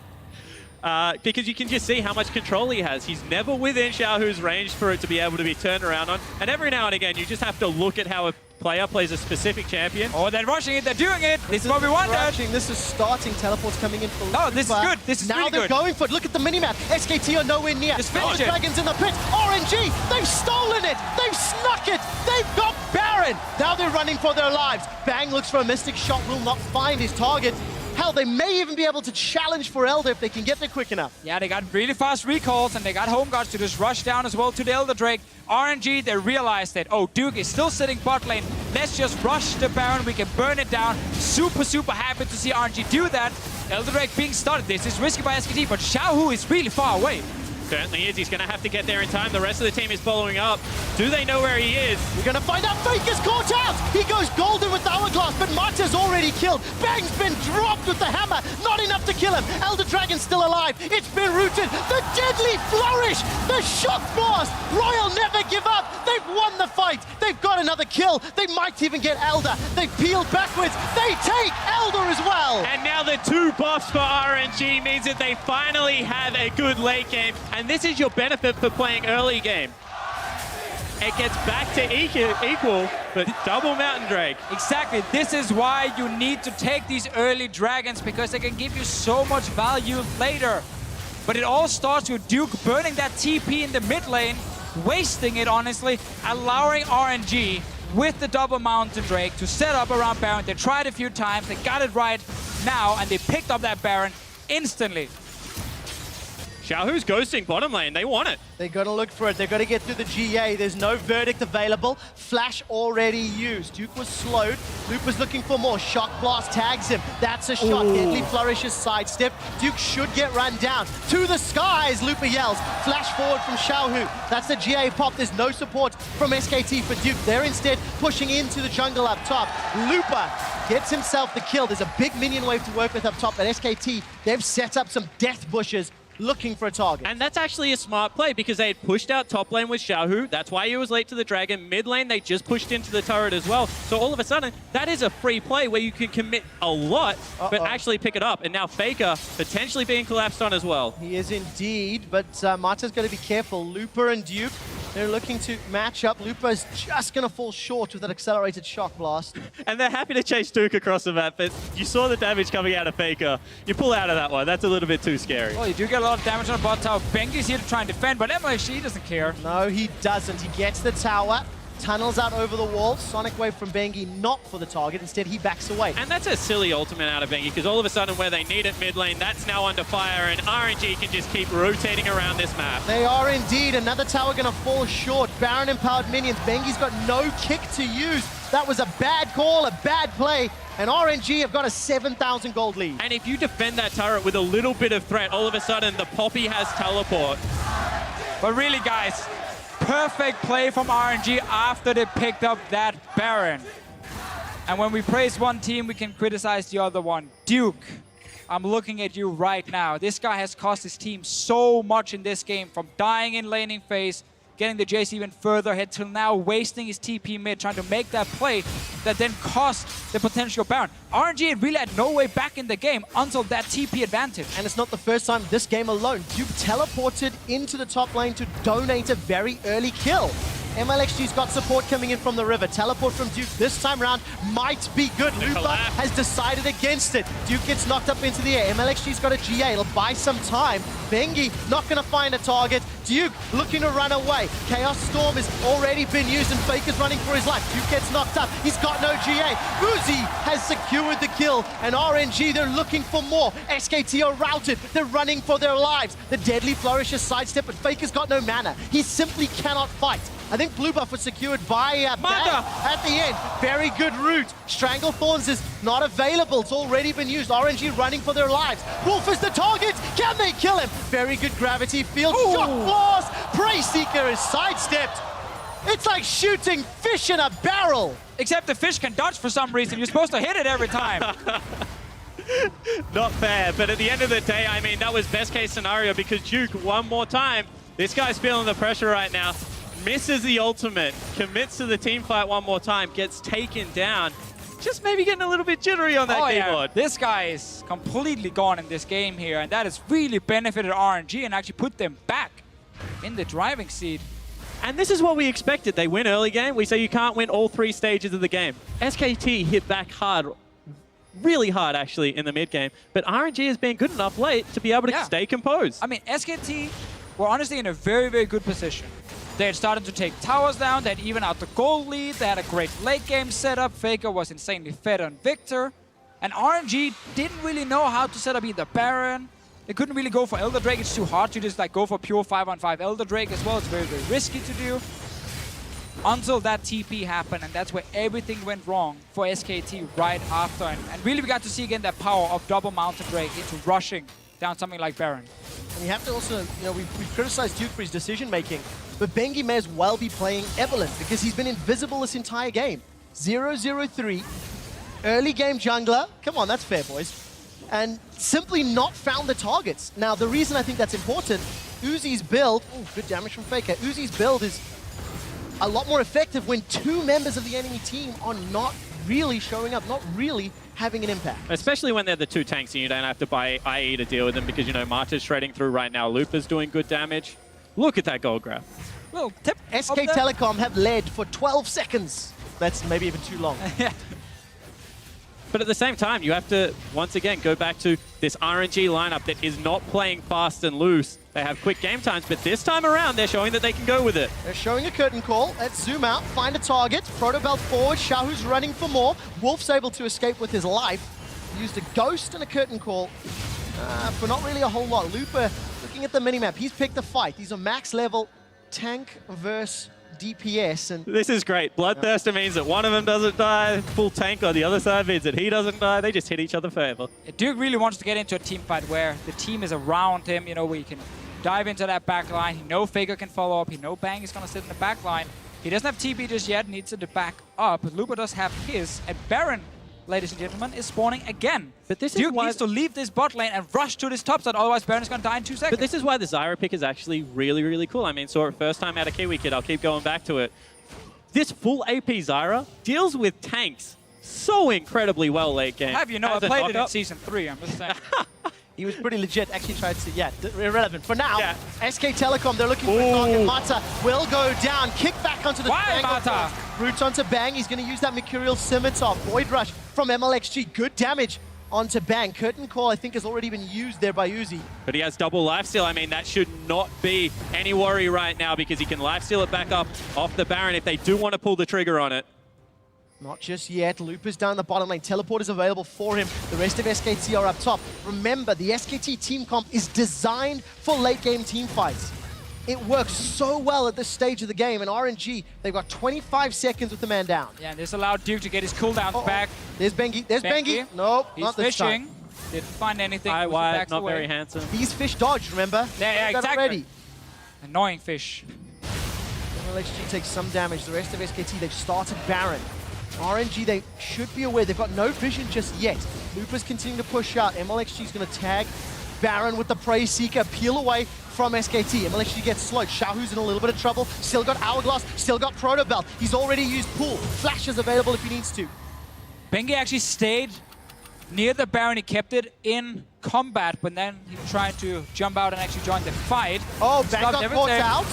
Because you can just see how much control he has. He's never within xiohu's range for it to be able to be turned around on. And every now and again, you just have to look at how a player plays a specific champion. Oh, they're rushing it. They're doing it. This is what we wanted. This is starting. Teleports coming in for No, this is good. This is now really they're good. Going for it. Look at the minimap. SKT are nowhere near. Just finish it. Dragons in the pit. RNG, they've stolen it. They've snuck it. They've got Baron. Now they're running for their lives. Bang looks for a mystic shot. Will not find his target. Hell, they may even be able to challenge for Elder if they can get there quick enough. Yeah, they got really fast recalls, and they got home guards to just rush down as well to the Elder Drake. RNG, they realized that, oh, Duke is still sitting bot lane. Let's just rush the Baron. We can burn it down. Super, super happy to see RNG do that. Elder Drake being started. This is risky by SKT, but xiohu is really far away. Certainly is. He's going to have to get there in time. The rest of the team is following up. Do they know where he is? We're going to find out. Faker's caught out. He goes golden with the hourglass, but Mata's already killed. Bang's been dropped with the hammer. Not enough to kill him. Elder Dragon's still alive. It's been rooted. The deadly flourish. The shock blast. Royal never give up. They've won the fight. They've got another kill. They might even get Elder. They've peeled backwards. They take Elder as well. And now the 2 buffs for RNG means that they finally have a good late game. And this is your benefit for playing early game. It gets back to equal, but double Mountain Drake. Exactly. This is why you need to take these early dragons, because they can give you so much value later. But it all starts with Duke burning that TP in the mid lane, wasting it, honestly, allowing RNG with the double Mountain Drake to set up around Baron. They tried a few times. They got it right. now, and they picked up that Baron instantly. xiohu's ghosting bottom lane. They want it. They're going to look for it. They're going to get through the GA. There's no verdict available. Flash already used. Duke was slowed. Luke was looking for more. Shock Blast tags him. That's a shot. Ooh. Deadly Flourishes sidestep. Duke should get run down. To the skies, Lupa yells. Flash forward from xiohu. That's the GA pop. There's no support from SKT for Duke. They're instead pushing into the jungle up top. Lupa gets himself the kill. There's a big minion wave to work with up top, but SKT, they've set up some death bushes looking for a target. And that's actually a smart play because they had pushed out top lane with xiohu. That's why he was late to the dragon. Mid lane, they just pushed into the turret as well. So all of a sudden, that is a free play where you can commit a lot, but actually pick it up. And now Faker potentially being collapsed on as well. He is indeed, but Mata's got to be careful. Lupa and Duke, they're looking to match up. Lupa's just going to fall short with that accelerated shock blast. And they're happy to chase Duke across the map, but you saw the damage coming out of Faker. You pull out of that one. That's a little bit too scary. Well, you do get a lot of damage on the bot tower. Bengi's here to try and defend, but mlxg doesn't care. No, he doesn't. He gets the tower, tunnels out over the wall. Sonic Wave from Bengi, not for the target. Instead, he backs away. And that's a silly ultimate out of Bengi, because all of a sudden where they need it mid lane, that's now under fire, and RNG can just keep rotating around this map. They are indeed. Another tower going to fall short. Baron empowered minions. Bengi's got no kick to use. That was a bad call, a bad play. And RNG have got a 7,000 gold lead. And if you defend that turret with a little bit of threat, all of a sudden the Poppy has teleport. But really, guys, perfect play from RNG after they picked up that Baron. And when we praise one team, we can criticize the other one. Duke, I'm looking at you right now. This guy has cost his team so much in this game, from dying in laning phase, getting the Jayce even further ahead, till now wasting his TP mid, trying to make that play that then cost the potential Baron. RNG really had no way back in the game until that TP advantage. And it's not the first time this game alone. Duke teleported into the top lane to donate a very early kill. mlxg's got support coming in from the river. Teleport from Duke this time round might be good. Lupa has decided against it. Duke gets knocked up into the air. mlxg's got a GA. It'll buy some time. Bengi not going to find a target. Duke looking to run away. Chaos Storm has already been used and Faker's running for his life. Duke gets knocked up. He's got no GA. Uzi has secured the kill, and RNG, they're looking for more. SKT are routed. They're running for their lives. The Deadly Flourishes sidestep, but Faker's got no mana. He simply cannot fight. I think blue buff was secured by Bang at the end. Very good route. Strangle Thorns is not available. It's already been used. RNG running for their lives. Wolf is the target. Can they kill him? Very good gravity field. Shock blast. Prey Seeker is sidestepped. It's like shooting fish in a barrel. Except the fish can dodge for some reason. You're supposed to hit it every time. Not fair, but at the end of the day, I mean, that was best case scenario, because Duke, one more time, this guy's feeling the pressure right now. Misses the ultimate, commits to the team fight one more time, gets taken down. Just maybe getting a little bit jittery on that keyboard. Yeah. This guy is completely gone in this game here, and that has really benefited RNG and actually put them back in the driving seat. And this is what we expected. They win early game. We say you can't win all three stages of the game. SKT hit back hard, really hard actually, in the mid game, but RNG has been good enough late to be able to stay composed. I mean, SKT were honestly in a very, very good position. They had started to take towers down, they had even out the gold lead, they had a great late game setup, Faker was insanely fed on Viktor, and RNG didn't really know how to set up either Baron. They couldn't really go for Elder Drake, it's too hard to just like go for pure 5-on-5 Elder Drake as well, it's very, very risky to do. Until that TP happened, and that's where everything went wrong for SKT right after, and really we got to see again that power of double Mountain Drake into rushing down something like Baron. And you have to also, you know, we've criticized Duke for his decision making, but Bengi may as well be playing Evelyn because he's been invisible this entire game. 0-0-3, early game jungler, come on, that's fair, boys, and simply not found the targets. Now, the reason I think that's important, Uzi's build, good damage from Faker, Uzi's build is a lot more effective when two members of the enemy team are not really showing up, not really having an impact. Especially when they're the two tanks and you don't have to buy IE to deal with them, because, you know, Marta's shredding through right now. Lupa's doing good damage. Look at that gold grab. Well, tip SK Telecom have led for 12 seconds. That's maybe even too long. But at the same time, you have to, once again, go back to this RNG lineup that is not playing fast and loose. They have quick game times, but this time around, they're showing that they can go with it. They're showing a curtain call. Let's zoom out, find a target. Protobelt forward, xiohu's running for more. Wolf's able to escape with his life. used a Ghost and a Curtain Call for not really a whole lot. Looper, looking at the minimap, he's picked a fight. These are max level tank versus DPS. And this is great. Bloodthirster means that one of them doesn't die. Full tank on the other side means that he doesn't die. They just hit each other forever. Duke really wants to get into a team fight where the team is around him, you know, where he can dive into that back line. He knows Faker can follow up. He knows Bang is going to sit in the back line. He doesn't have TP just yet, needs to back up. Looper does have his, and Baron, ladies and gentlemen, is spawning again. But this Duke is why needs to leave this bot lane and rush to this top side, otherwise Baron is going to die in 2 seconds. But this is why the Zyra pick is actually really, really cool. I mean, saw it first time out of Kiwi Kid. I'll keep going back to it. This full AP Zyra deals with tanks so incredibly well late game. Have you know, I played it in Season 3, I'm just saying. he was pretty legit. Actually tried to, irrelevant. For now, SK Telecom, they're looking for a target. Mata will go down. Kick back onto the triangle. Mata? Roots onto Bang. He's going to use that Mercurial Scimitar. Void Rush from mlxg. Good damage onto Bang. Curtain Call, I think, has already been used there by Uzi. But he has double lifesteal. I mean, that should not be any worry right now because he can lifesteal it back up off the Baron if they do want to pull the trigger on it. Not just yet. Looper's down the bottom lane. Teleport is available for him. The rest of SKT are up top. Remember, the SKT team comp is designed for late game team fights. It works so well at this stage of the game. And RNG, they've got 25 seconds with the man down. Yeah, and this allowed Duke to get his cooldowns back. There's Bengi. There's Bengi. Nope, he's not this fishing. time. Didn't find anything. Wide, not very handsome. He's fish dodged, remember? Yeah, exactly. Ready. Annoying fish. mlxg takes some damage. The rest of SKT, they've started Baron. RNG, they should be aware. They've got no vision just yet. Looper's continuing to push out. mlxg's going to tag Baron with the Prey Seeker. Peel away from SKT. mlxg gets slowed. xiohu's in a little bit of trouble. Still got Hourglass. Still got Proto Belt. He's already used Pool. Flash is available if he needs to. Bengi actually stayed near the Baron. He kept it in combat, but then he tried to jump out and actually join the fight. Oh, Bang got caught out.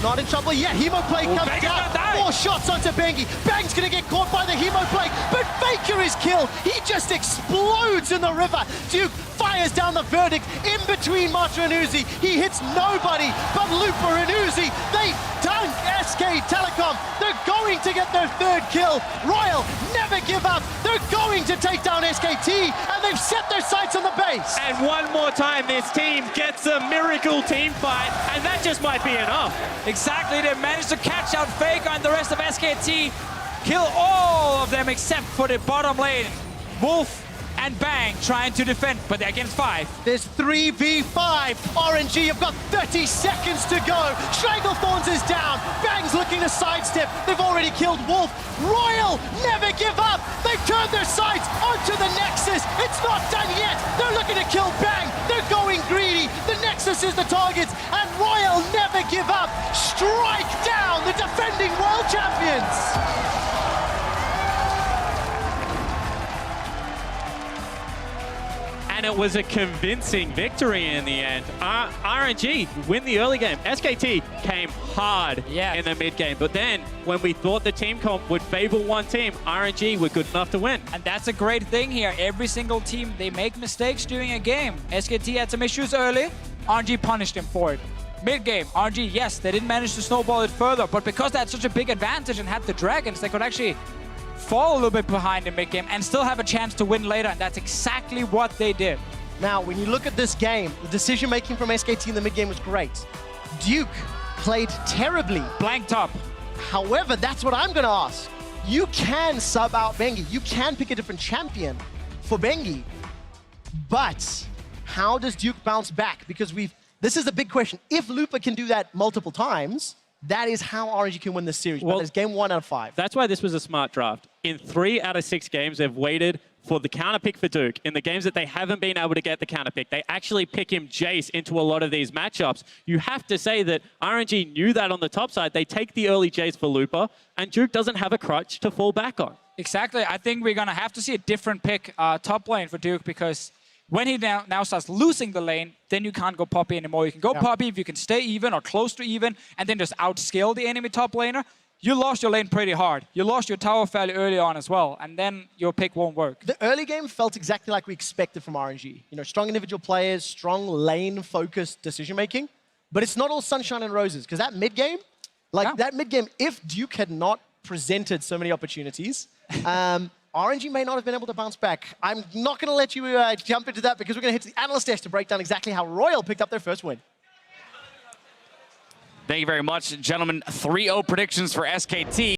Not in trouble yet. Hemo Plague comes down. 4 shots onto Bengi. Bang's going to get caught by the Hemo Plague, but Faker is killed. He just explodes in the river. Duke fires down the verdict in between Mata and Uzi. He hits nobody but Looper and Uzi. They dunk SK Telecom. They're going to get their 3rd kill. Royal never give up. They're going to take down SKT, and they've set their sights on the base. And one more time, this team gets a miracle team fight, and that just might be enough. Exactly, they managed to catch out Faker and the rest of SKT. Kill all of them except for the bottom lane. Wolf and Bang trying to defend, but they're against 5. There's 3v5. RNG have got 30 seconds to go. Stranglethorns is down. Bang's looking to sidestep. They've already killed Wolf. Royal never give up. They've turned their sights onto the Nexus. It's not done yet. They're looking to kill Bang. They're going greedy. The Nexus is the target, and Royal never give up. Strike down the defending world champions. And it was a convincing victory in the end. RNG win the early game. SKT came hard in the mid game, but then when we thought the team comp would favor one team, RNG were good enough to win. And that's a great thing here. Every single team, they make mistakes during a game. SKT had some issues early. RNG punished them for it. Mid game, RNG, yes, they didn't manage to snowball it further, but because they had such a big advantage and had the dragons, they could actually fall a little bit behind in mid-game and still have a chance to win later, and that's exactly what they did. Now, when you look at this game, the decision-making from SKT in the mid-game was great. Duke played terribly. Blanked up. However, that's what I'm going to ask. You can sub out Bengi. You can pick a different champion for Bengi. But how does Duke bounce back? Because this is a big question. If Looper can do that multiple times, that is how RNG can win this series. Well, it's game 1 out of 5. That's why this was a smart draft. In 3 out of 6 games, they've waited for the counter pick for Duke. In the games that they haven't been able to get the counter pick, they actually pick him Jayce into a lot of these matchups. You have to say that RNG knew that on the top side. They take the early Jayce for Looper, and Duke doesn't have a crutch to fall back on. Exactly. I think we're going to have to see a different pick top lane for Duke, because when he now starts losing the lane, then you can't go Poppy anymore. You can go Poppy if you can stay even or close to even, and then just outscale the enemy top laner. You lost your lane pretty hard. You lost your tower fairly early on as well, and then your pick won't work. The early game felt exactly like we expected from RNG. You know, strong individual players, strong lane-focused decision-making, but it's not all sunshine and roses, because that mid-game, that mid-game, if Duke had not presented so many opportunities, RNG may not have been able to bounce back. I'm not going to let you jump into that because we're going to hit to the analyst desk to break down exactly how Royal picked up their first win. Thank you very much, gentlemen. 3-0 predictions for SKT.